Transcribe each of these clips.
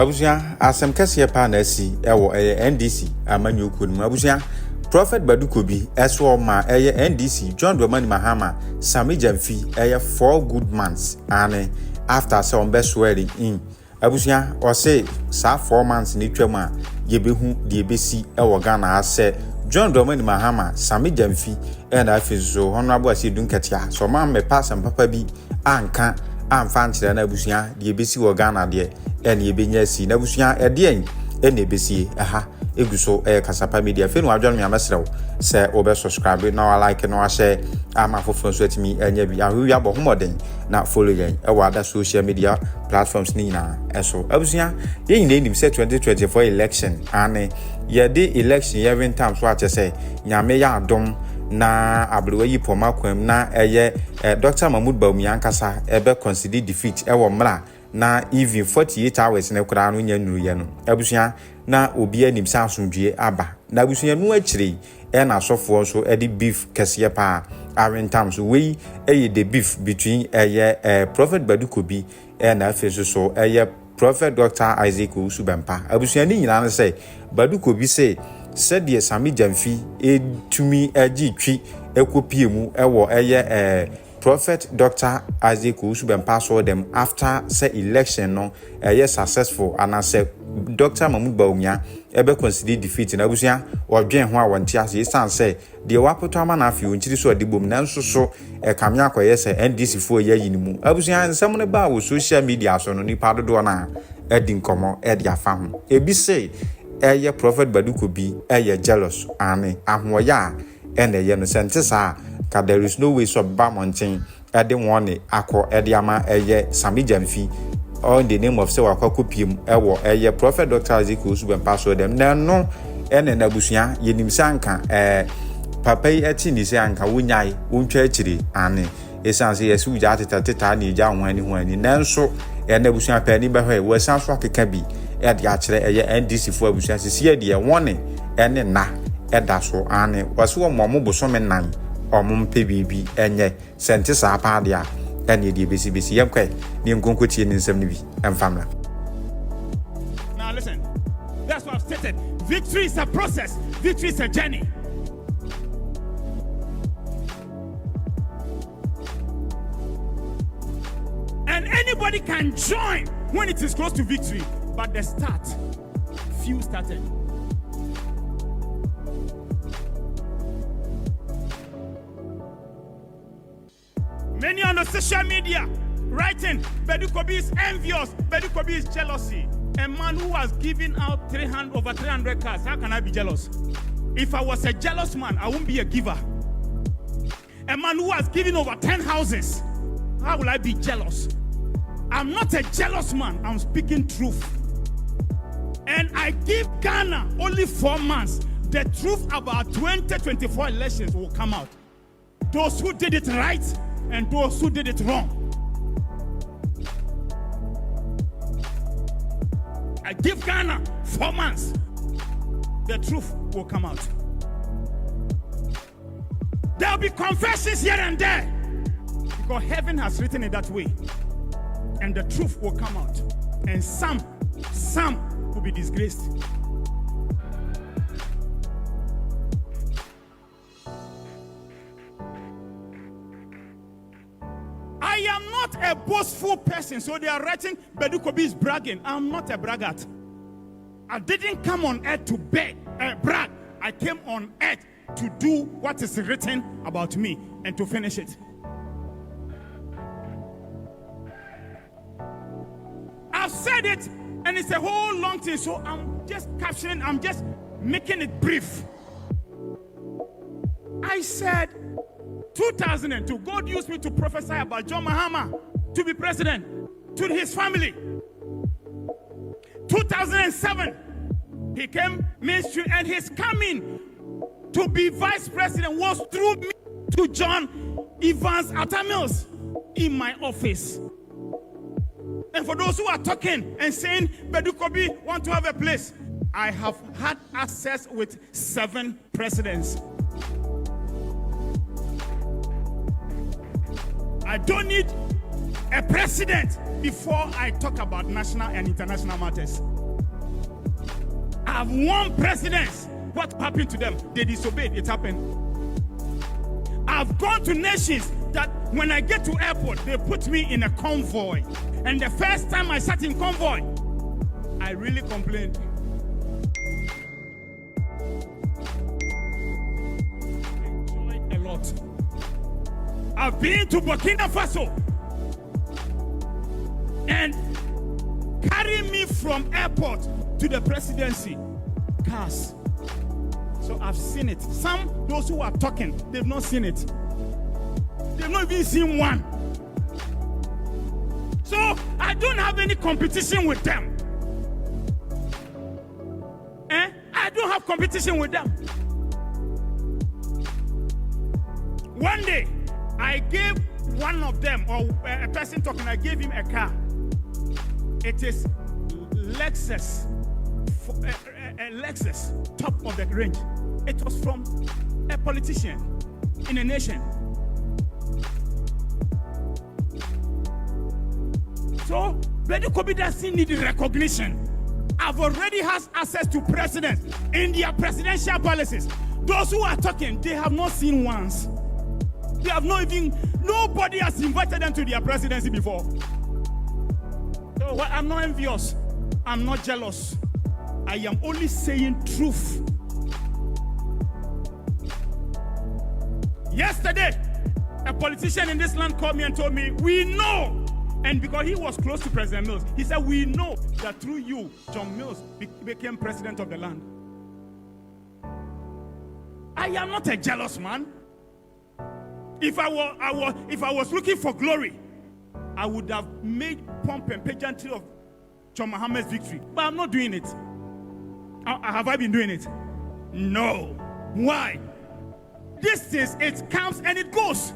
Abusia asem kase pa na asi ewo NDC amanyu kunum abusia Proph Badu Kobi eso ma NDC John Dramani Mahama Sami Jamfi 4 good months and after some best swearing in abusia or say sa 4 months ni twam a yebehu de ebesi ewo Ghana ase John Dramani Mahama Sami Jamfi and afizo honorable asi dunkatia so ma me pass am papa bi anka amfa nkyere na abusia de ebesi wo Ghana de ene ebenya si na abusia ede ene ebesi aha eguso kasapa media fe no adwan me amesrew se obe subscribe na like na share ama fofo so atimi enya bi ahwi abo homoden na follow yen wa ada social media platforms ni na eso abusia ye nyina nim se 2024 election ane ye de election every time so ache se nyame ya adom na abrewa yi poma kwam na Dr. Mahmoud Bawumia ankasa ebe consider defeat ewo mra na even 48 hours na kura no nya nuye no abusia na obi anim sa asundue aba na abusia no akire na asofo so edi beef kese pa arentam so we the beef between Proph Badu Kobi na afeso so Prophet Dr. Isaac Usubempa abusia ni nyina na say Badu Kobi say said the Sami Jamfi etumi agitwi ekopiemu ewo Prophet Dr. Isaac Usubempa saw them after say election no successful and I say Dr. Mahmoud Bawumia ebe consider defeat na abusia odwen ho a wonte ase san say de wapoto ama na afi onchiri so adibom na nso so kamya akoye say NDC fo ye yinimu abusia nsem ne ba wo social media so no nipa dodo na edi nkomo edi afa ho ebi say Prophet Badu Kobi jealous ane ahoya ene no sente sa ka there is no way so ba mountain ede won akọ ede ama Sami Jamfi on the name of say wakopiem ewo Prophet Dr. Isaac Usubempa so dem na no ene na busuya yenim sanka papa yi ati ni se anka wonyai wontwa akire ane esanse yesu ja teta na eja ho ani nanso ene busuya pani ba hwe wasan so akeka bi ede akire NDC fo abusuya sisi ede wone ene na eda so ane waso mo bosome nan omumpe bibi enye sente sa pa dia ene die besi yemkwe ni nkonkotie ni nsem ni bi emfamla. Now listen, that's what I've stated. Victory is a process, victory is a journey. And anybody can join when it is close to victory, but the start, few started. Many on the social media writing, Badu Kobi is envious, Badu Kobi is jealousy. A man who has given out over 300 cars, how can I be jealous? If I was a jealous man, I wouldn't be a giver. A man who has given over 10 houses, how will I be jealous? I'm not a jealous man, I'm speaking truth. And I give Ghana only 4 months. The truth about 2024 elections will come out. Those who did it right and those who did it wrong. I give Ghana 4 months. The truth will come out. There will be confessions here and there because heaven has written it that way. And the truth will come out. And some will be disgraced. I am not a boastful person, so they are writing Badu Kobi is bragging. I'm not a braggart. I didn't come on earth to brag. I came on earth to do what is written about me and to finish it. I've said it, and it's a whole long thing, so I'm just captioning, I'm just making it brief. I said 2002, God used me to prophesy about John Mahama to be president, to his family. 2007, he came mainstream, and his coming to be vice president was through me to John Evans Atamils in my office. And for those who are talking and saying Badu Kobi want to have a place, I have had access with 7 presidents. I don't need a president before I talk about national and international matters. I've warned presidents what happened to them. They disobeyed. It happened. I've gone to nations that when I get to airport, they put me in a convoy. And the first time I sat in convoy, I really complained. Enjoyed a lot. I've been to Burkina Faso and carry me from airport to the presidency. Cars. So I've seen it. Those who are talking, they've not seen it. They've not even seen one. So I don't have any competition with them. I don't have competition with them. One day, I gave one of them, or a person talking, I gave him a car. It is Lexus, a Lexus, top of the range. It was from a politician in a nation. So, Badu Kobi doesn't need recognition. I've already has access to presidents in their presidential palaces. Those who are talking, they have not seen once. They have not even, nobody has invited them to their presidency before. So I'm not envious. I'm not jealous. I am only saying truth. Yesterday, a politician in this land called me and told me, we know. And because he was close to President Mills, he said, we know that through you, John Mills became president of the land. I am not a jealous man. If I was looking for glory, I would have made pomp and pageantry of John Mahama's victory. But I'm not doing it. Have I been doing it? No. Why? This is, it comes and it goes.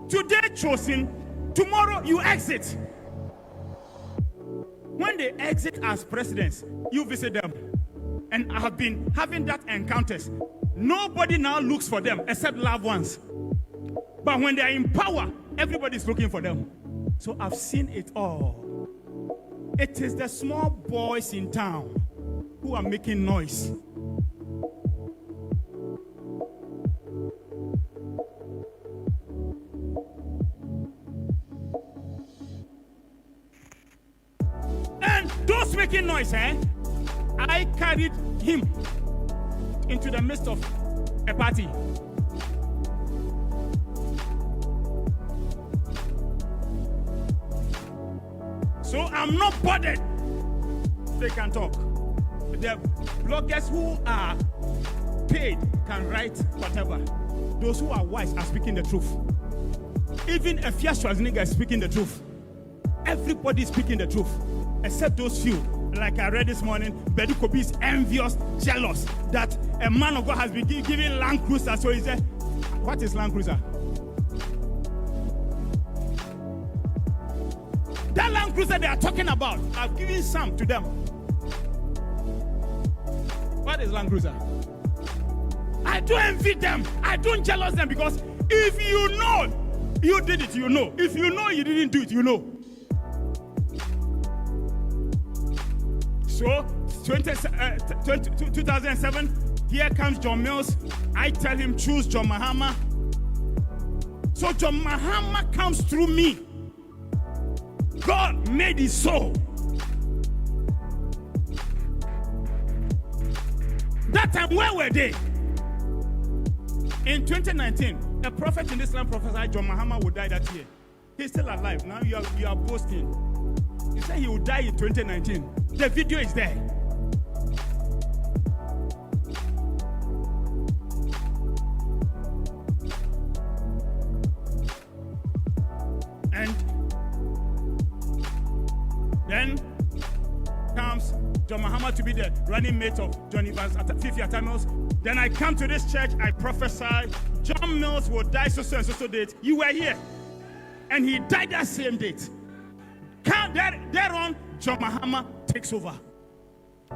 Today chosen, tomorrow you exit. When they exit as presidents, you visit them. And I have been having that encounters. Nobody now looks for them except loved ones. But when they are in power, everybody's looking for them. So I've seen it all. It is the small boys in town who are making noise. And those making noise, I carried him into the midst of a party. So I'm not bothered. They can talk. The bloggers who are paid can write whatever. Those who are wise are speaking the truth. Even a Fiat Schwarzenegger is speaking the truth. Everybody is speaking the truth, except those few. Like I read this morning, Badu Kobi is envious, jealous that a man of God has been given Land Cruiser. So he said, what is Land Cruiser? That Land Cruiser they are talking about, I've given some to them. What is Land Cruiser? I don't envy them. I don't jealous them, because if you know you did it, you know. If you know you didn't do it, you know. So, 2007, here comes John Mills. I tell him, choose John Mahama. So John Mahama comes through me. God made it so. That time, where were they? In 2019, a prophet in this land prophesied John Mahama would die that year. He's still alive. Now you are boasting. He said he would die in 2019. The video is there. And then comes John Mahama to be the running mate of John Evans at Fifi Atamils. Then I come to this church, I prophesy, John Mills will die so and so date. You were here. And he died that same date. Thereon, John Mahama takes over.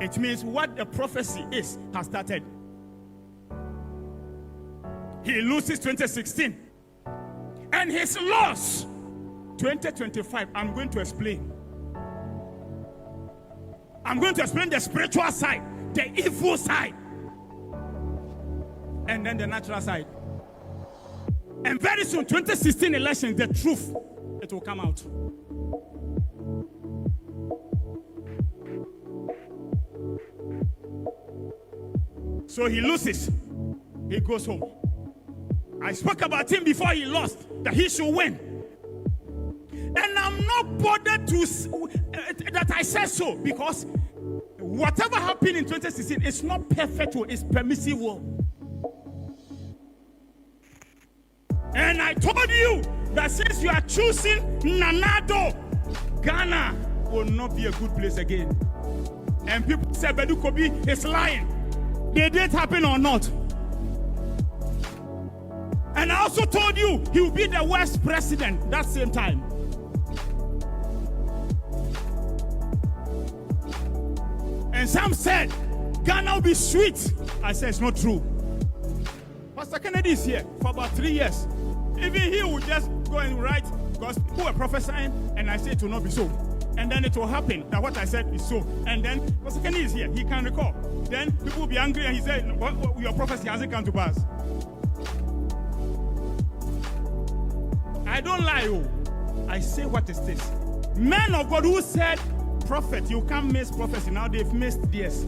It means what the prophecy is has started. He loses 2016. And his loss 2025, I'm going to explain. I'm going to explain the spiritual side, the evil side, and then the natural side. And very soon, 2016 elections, the truth, it will come out. So he loses. He goes home. I spoke about him before he lost, that he should win. And I'm not bothered that I said so, because whatever happened in 2016 is not perfect, it's permissible. And I told you that since you are choosing Nanado, Ghana will not be a good place again. And people say Badu Kobi is lying. Did it happen or not? And I also told you he will be the worst president that same time. And some said Ghana will be sweet. I said it's not true. Pastor Kennedy is here for about 3 years. Even he would just go and write, because people were prophesying, and I said it will not be so. And then it will happen that what I said is so. And then Pastor Kennedy is here, he can recall. Then people will be angry, and he said, your prophecy hasn't come to pass. I don't lie, I say what is this. Men of God who said, prophet, you can't miss prophecy. Now they've missed this.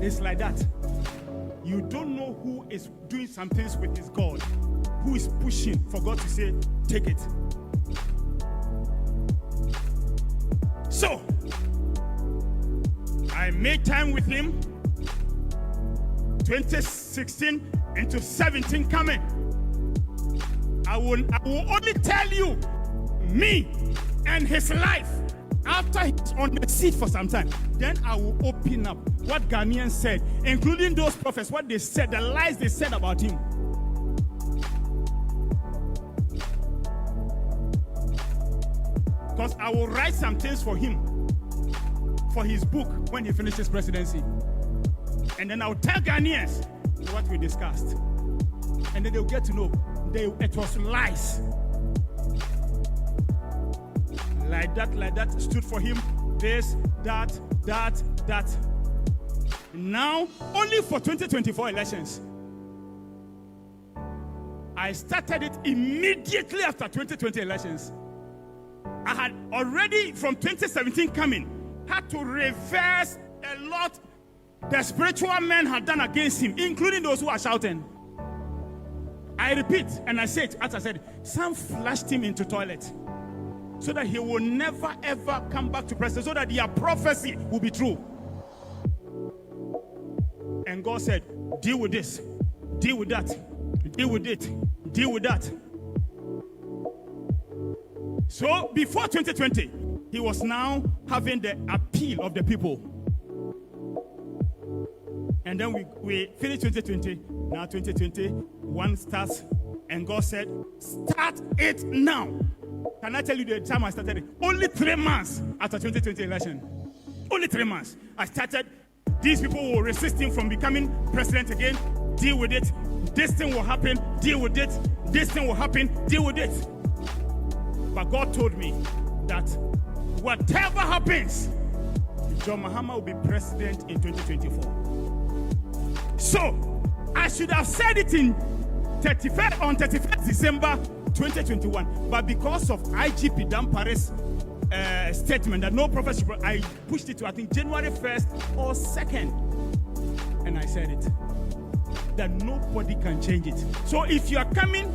It's like that. You don't know who is doing some things with his God, who is pushing for God to say, take it. So, I made time with him. 2016 into 17 coming. I will only tell you me and his life after he's on the seat for some time. Then I will open up what Ghanaians said, including those prophets, what they said, the lies they said about him. Because I will write some things for him, for his book, when he finishes presidency. And then I will tell Ghanaians what we discussed. And then they'll get to know it was lies. Like that stood for him. This, that. Now, only for 2024 elections. I started it immediately after 2020 elections. I had already, from 2017 coming, had to reverse a lot the spiritual men had done against him, including those who are shouting. I repeat, and I said, as I said, some flushed him into toilet so that he will never ever come back to presidency, so that their prophecy will be true. And God said, deal with this, deal with that, deal with it, deal with that. So before 2020, he was now having the appeal of the people. And then we finished 2020, now 2021 starts, and God said, start it now. Can I tell you the time I started it? Only 3 months after 2020 election. Only 3 months. I started, these people will resist him from becoming president again. Deal with it. This thing will happen. Deal with it. This thing will happen. Deal with it. But God told me that whatever happens, John Mahama will be president in 2024. So, I should have said it on 31st December 2021. But because of IGP Dampare's statement that no prophet should, I pushed it to, I think, January 1st or 2nd. And I said it. That nobody can change it. So if you are coming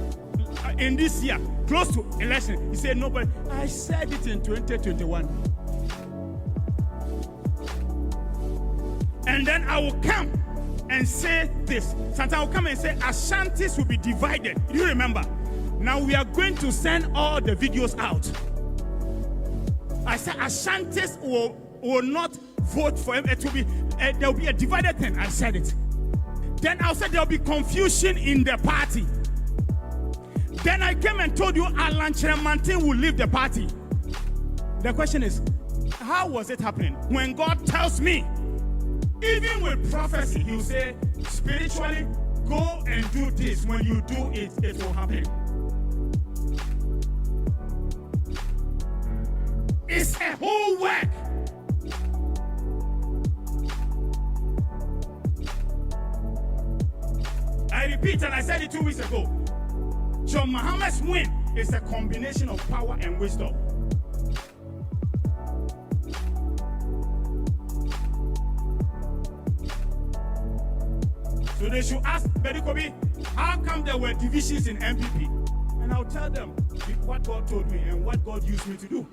in this year, close to election, you say nobody. I said it in 2021. And then I will come and say this. Sometimes I will come and say Ashantis will be divided. You remember? Now we are going to send all the videos out. I said Ashantis will not vote for him. It will be there will be a divided thing. I said it. Then I said there will be confusion in the party. Then I came and told you Alan Cheremantin will leave the party. The question is, how was it happening? When God tells me, even with prophecy, he will say, spiritually, go and do this. When you do it, it will happen. It's a whole work. I repeat, and I said it 2 weeks ago. John Mahama's win is a combination of power and wisdom. So they should ask Badu Kobi, how come there were divisions in MPP? And I'll tell them what God told me and what God used me to do.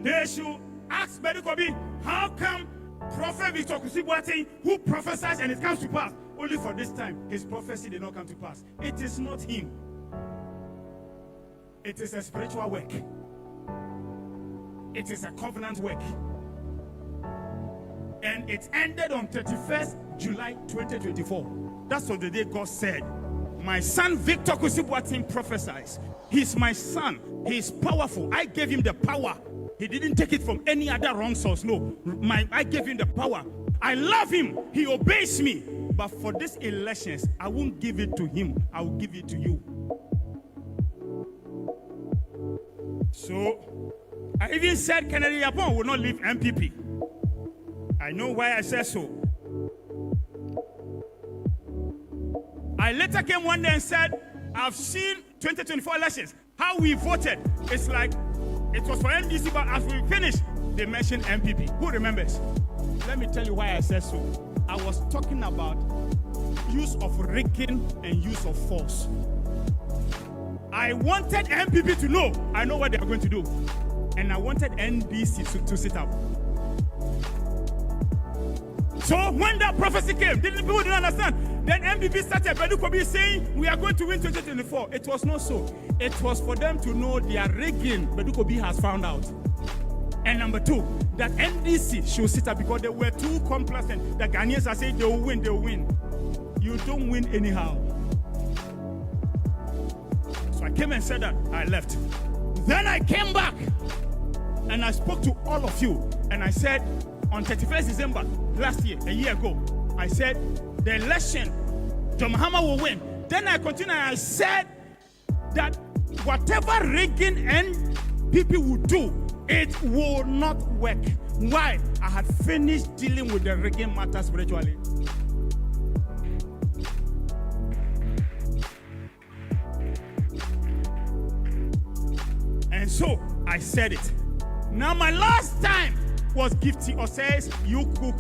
They should ask Badu Kobi, how come Prophet Victor Kusibwate, who prophesies and it comes to pass, only for this time, his prophecy did not come to pass. It is not him. It is a spiritual work. It is a covenant work. And it ended on 31st July 2024. That's what the day God said, my son Victor Kusibwate prophesies. He's my son. He's powerful. I gave him the power. He didn't take it from any other wrong source. No, I gave him the power. I love him. He obeys me. But for these elections, I won't give it to him. I will give it to you. So, I even said Kennedy Yapon will not leave MPP. I know why I said so. I later came one day and said, I've seen 2024 elections. How we voted, it's like, it was for NDC, but as we finished, they mentioned MPP. Who remembers? Let me tell you why I said so. I was talking about use of rigging and use of force. I wanted MPP to know, I know what they are going to do. And I wanted NDC to sit up. So when that prophecy came, people didn't understand. Then MPP started, Badu Kobi saying, we are going to win 2024. It was not so. It was for them to know their rigging, Badu Kobi has found out. And number two, that NDC should sit up because they were too complacent. The Ghanaians are saying they will win, they will win. You don't win anyhow. So I came and said that, I left. Then I came back and I spoke to all of you and I said, on 31st December last year, a year ago, I said, the election, John Mahama will win. Then I continued and I said that whatever rigging and people will do, it will not work. Why? I had finished dealing with the rigging matter spiritually. And so I said it. Now my last time was Gifty or says you cook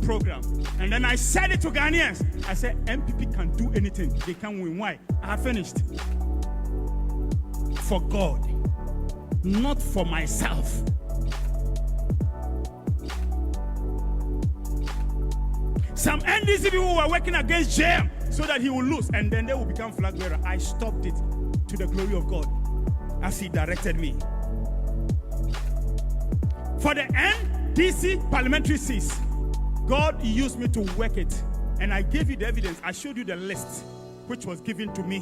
program. And then I said it to Ghanaians. I said MPP can do anything. They can win. Why? I have finished. For God, not for myself. Some NDC people were working against JM so that he will lose and then they will become flag bearer. I stopped it to the glory of God as he directed me. For the NDC parliamentary seats, God used me to work it. And I gave you the evidence. I showed you the list which was given to me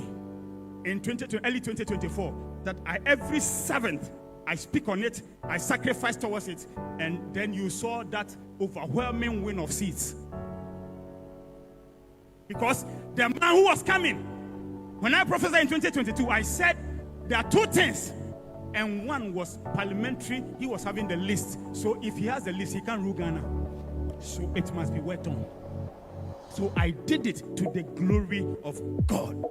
in early 2024 that every 7th I speak on it, I sacrifice towards it, and then you saw that overwhelming win of seats. Because the man who was coming, when I prophesied in 2022, I said there are two things, and one was parliamentary. He was having the list, so if he has the list, he can't rule Ghana. So it must be worked on. So I did it to the glory of God.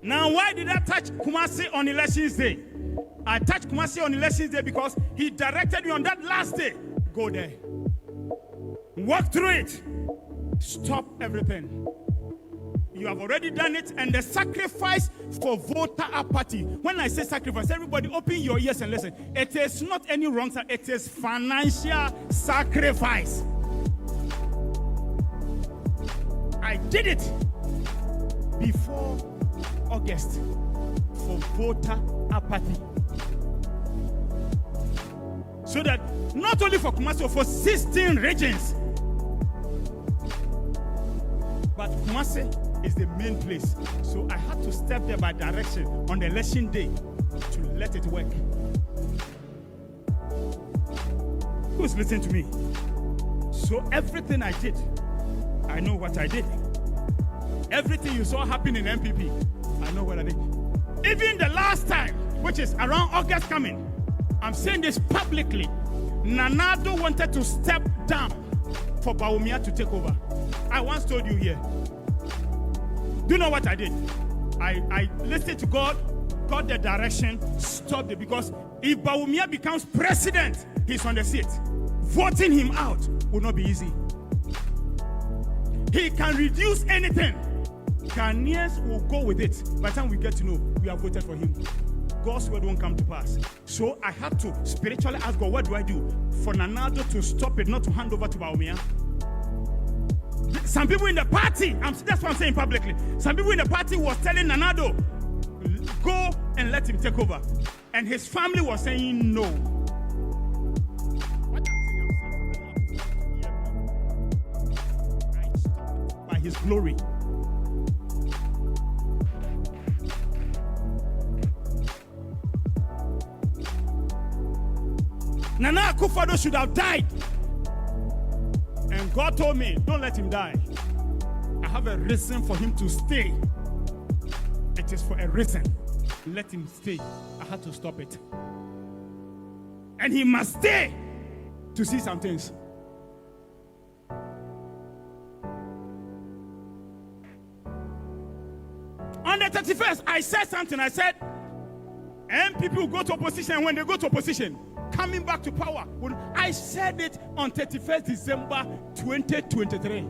Now, why did I touch Kumasi on Elections Day? I touched Kumasi on Elections Day because he directed me on that last day. Go there. Walk through it. Stop everything. You have already done it, and the sacrifice for voter apathy. When I say sacrifice, everybody open your ears and listen. It is not any wrong side. It is financial sacrifice. I did it before August for voter apathy. So that not only for Kumasi, for 16 regions. But Kumasi is the main place. So I had to step there by direction on the election day to let it work. Who's listening to me? So everything I did, I know what I did. Everything you saw happen in MPP, I know what I did. Even the last time, which is around August coming, I'm saying this publicly, Nanado wanted to step down for Bawumia to take over. I once told you here. Do you know what I did? I listened to God, got the direction, stopped it, because if Bawumia becomes president, he's on the seat. Voting him out will not be easy. He can reduce anything. Ghanaians will go with it. By the time we get to know, we have voted for him. God's word won't come to pass. So I had to spiritually ask God, what do I do for Nanado to stop it, not to hand over to Bawumia? Some people in the party, that's what I'm saying publicly. Some people in the party was telling Nanado, go and let him take over. And his family was saying no. What I'm saying, by his glory. Nana Akufo-Addo should have died. And God told me, don't let him die. I have a reason for him to stay. It is for a reason. Let him stay. I had to stop it. And he must stay to see some things. On the 31st, I said something. I said, MPP will go to opposition. When they go to opposition, coming back to power. I said it on 31st December 2023.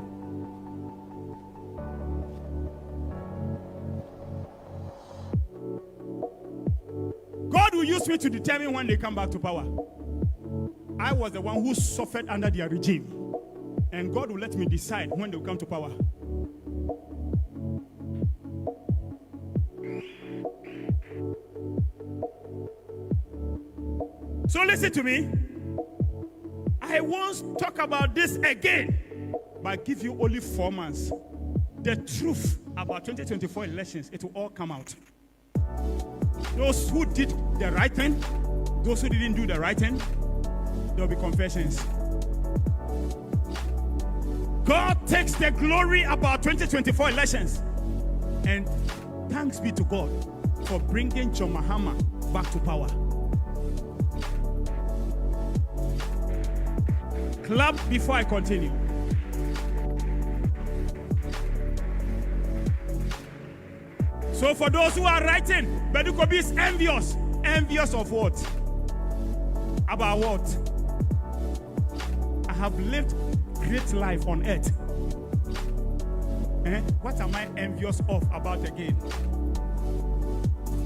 God will use me to determine when they come back to power. I was the one who suffered under their regime. And God will let me decide when they will come to power. So listen to me. I won't talk about this again, but I give you only 4 months. The truth about 2024 elections, it will all come out. Those who did the right thing, those who didn't do the right thing, there will be confessions. God takes the glory about 2024 elections. And thanks be to God for bringing John Mahama back to power. Clap before I continue. So for those who are writing, Badu Kobi is envious. Envious of what? About what? I have lived great life on earth. What am I envious of about again?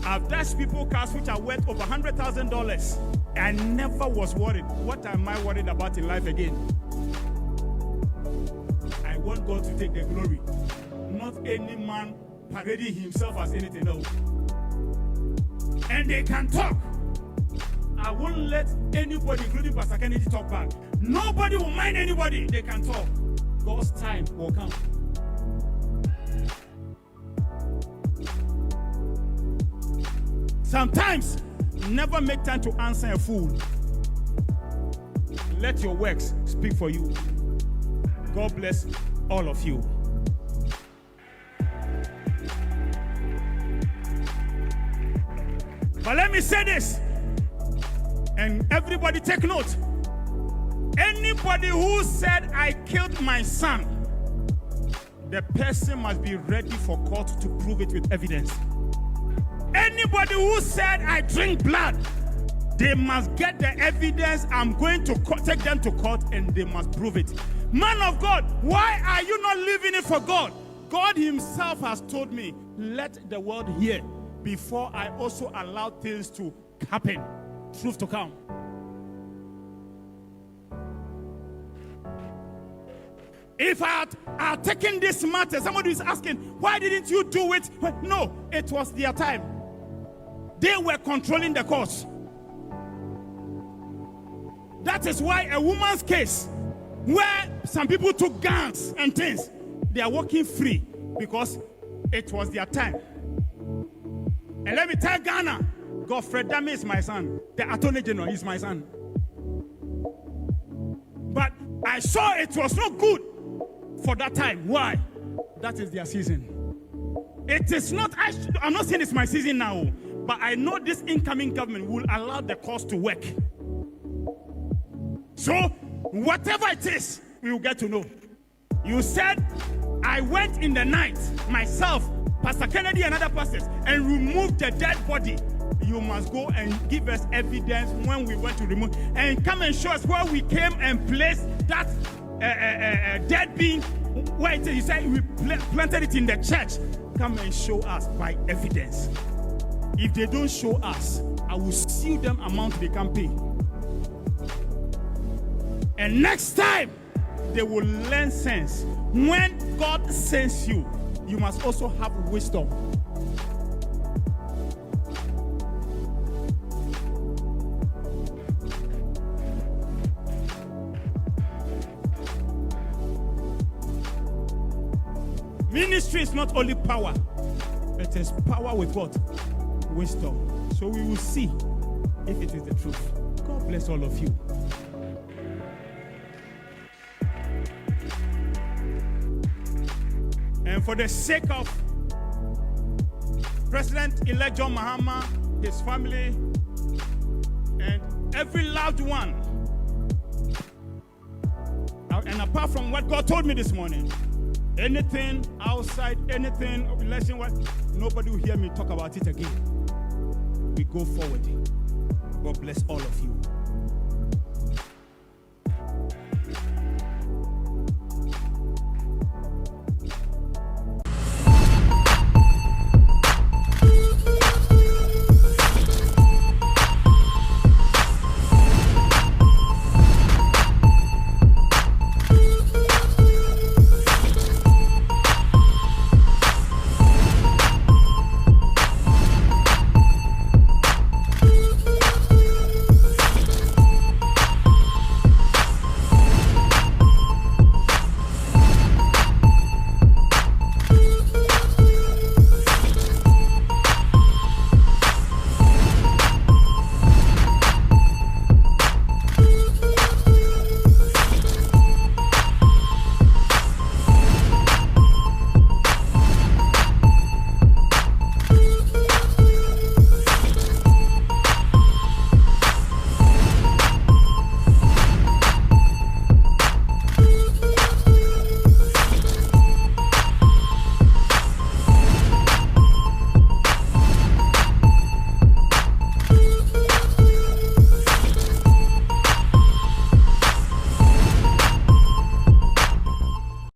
I've dashed people cars which are worth over $100,000. I never was worried. What am I worried about in life again? I want God to take the glory. Not any man parading himself as anything else. And they can talk. I won't let anybody, including Pastor Kennedy, talk back. Nobody will mind anybody. They can talk. God's time will come. Sometimes, never make time to answer a fool. Let your works speak for you. God bless all of you. But let me say this, and everybody take note. Anybody who said I killed my son, the person must be ready for court to prove it with evidence. Anybody who said I drink blood, they must get the evidence. I'm going to take them to court and they must prove it. Man of God, why are you not living it for God? God himself has told me, let the world hear before I also allow things to happen. Truth to come. If I had taken this matter, somebody is asking, why didn't you do it? Well, no, it was their time. They were controlling the course. That is why a woman's case, where some people took guns and things, they are walking free because it was their time. And let me tell Ghana, Godfrey Dame is my son. The Attorney General is my son. But I saw it was not good for that time. Why? That is their season. It is not, I'm not saying it's my season now, but I know this incoming government will allow the cause to work. So, whatever it is, we will get to know. You said, I went in the night, myself, Pastor Kennedy and other pastors, and removed the dead body. You must go and give us evidence when we went to remove, and come and show us where we came and placed that dead being. Where it is, you said we planted it in the church. Come and show us by evidence. If they don't show us, I will sue them amount they can pay. And next time, they will learn sense. When God sends you, you must also have wisdom. Ministry is not only power, it is power with what? Wisdom. So we will see if it is the truth. God bless all of you. And for the sake of President-elect John Mahama, his family, and every loved one, and apart from what God told me this morning, anything outside, anything of election, nobody will hear me talk about it again. We go forward. God bless all of you.